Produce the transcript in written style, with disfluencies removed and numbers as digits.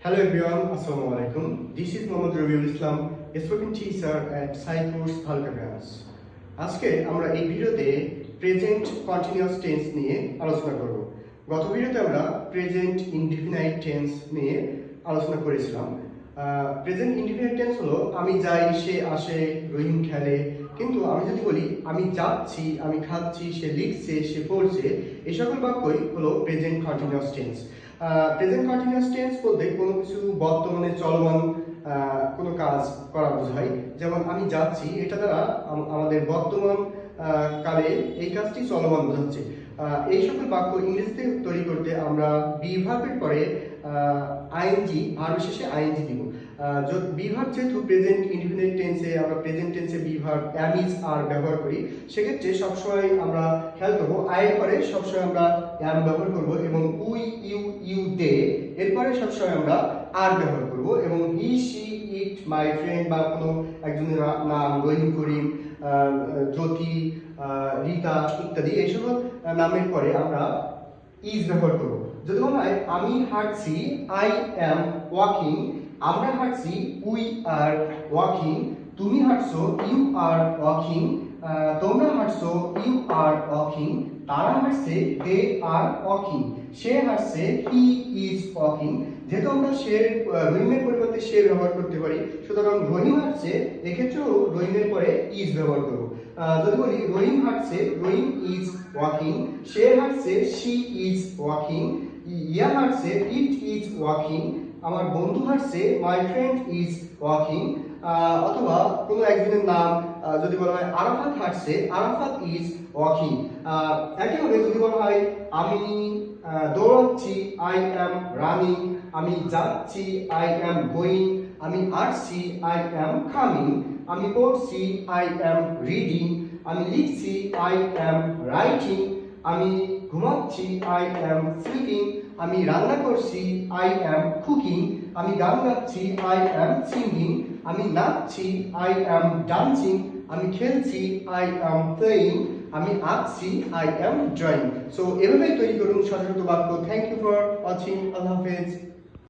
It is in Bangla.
Hello everyone, Assalamu alaikum. This is Mohammad Rabiul Islam, a spoken teacher at Cyprus Halka branch. আজকে আমরা এই ভিডিওতে প্রেজেন্ট কন্টিনিউয়াস টেন্স নিয়ে আলোচনা করব। গত ভিডিওতে আমরা প্রেজেন্ট ইনডিফিনাইট টেন্স নিয়ে আলোচনা করেছিলাম। প্রেজেন্ট ইনডিফিনাইট টেন্স হলো আমি যাই, সে আসে, রহিম খেলে। কিন্তু আমি যদি বলি আমি যাচ্ছি, আমি খাচ্ছি, সে লিখছে, সে পড়ছে, এই সকল বাক্যই হলো present continuous tense. Present continuous tense বলতে কোনো কিছু বর্তমানে চলমান কোনো কাজ করা বোঝায়। যেমন আমি যাচ্ছি, এটা দ্বারা আমাদের বর্তমান কালে এই কাজটি চলমান বোঝাচ্ছে। এই সকল বাক্য ইংরেজিতে তৈরি করতে আমরা বি ভার্বের পরে আইএনজি, ভার্বের শেষে আইএনজি দিব। বি ভার্ব যেহেতু প্রেজেন্ট ইনডিফিনিট টেন্সে আমরা প্রেজেন্ট টেন্সে be verb am is are ব্যবহার করি, সেক্ষেত্রে সবসময় আমরা খেয়াল করবো আয়ের পরে সবসময় আমরা অ্যাম ব্যবহার করব এবং উই, ইউ, দে এরপরে সবসময় আমরা আর ব্যবহার করব এবং হি, শি, ইট, মাই ফ্রেন্ড বা কোনো একজনের নাম, রহিম, করিম, জ্যোতি, রীতা ইত্যাদি এই সকল নামের পরে আমরা ইজ ব্যবহার করব। যদি বলা হয় আমি হাঁটছি, আই অ্যাম ওয়াকিং, আমরা হাঁটছি, উই আর ওয়াকিং, তুমি হাঁটছো, ইউ আর ওয়াকিং, তোমরা হাঁটছো, ইউ আর ওয়াকিং, তারা হাঁটছে, দে আর ওয়াকিং, সে হাঁটছে, হি ইজ ওয়াকিং। যেহেতু আমরা সে রহিমের পরিবর্তে সে ব্যবহার করতে পারি, সুতরাং রহিম হাঁটছে এক্ষেত্রেও রহিমের পরে ইজ ব্যবহার করব। যদি বলি রহিম হাঁটছে, রহিম ইজ ওয়াকিং, সে হাঁটছে, শি ইজ ওয়াকিং, ইয়া হাঁটছে, ইট ইজ ওয়াকিং, আমার বন্ধু হাঁটছে, মাই ফ্রেন্ড ইজ ওয়াকিং। অথবা কোনো একজনের নাম যদি বলা হয় আরাফাত হাঁটছে, আরাফাত ইজ ওয়াকিং। একইভাবে যদি বলা হয় আমি দৌড়াচ্ছি, আই অ্যাম রানিং, আমি যাচ্ছি, আই অ্যাম গোয়িং, আমি আসছি, আই অ্যাম কামিং, আমি পড়ছি, আই অ্যাম রিডিং, আমি লিখছি, আই অ্যাম রাইটিং, আমি ঘুমাচ্ছি, আই অ্যাম স্লিপিং, আমি রান্না করছি, আই অ্যাম কুকিং, আমি গান গাচ্ছি, আই অ্যাম সিঙ্গিং, আমি নাচছি, আই অ্যাম ডান্সিং, আমি খেলছি, আই অ্যাম প্লেয়িং, আমি আঁকছি, আই অ্যাম ড্রয়িং। সো এভাবেই তৈরি করুন শত শত বাক্য। Thank you for watching. আল্লাহ হাফেজ।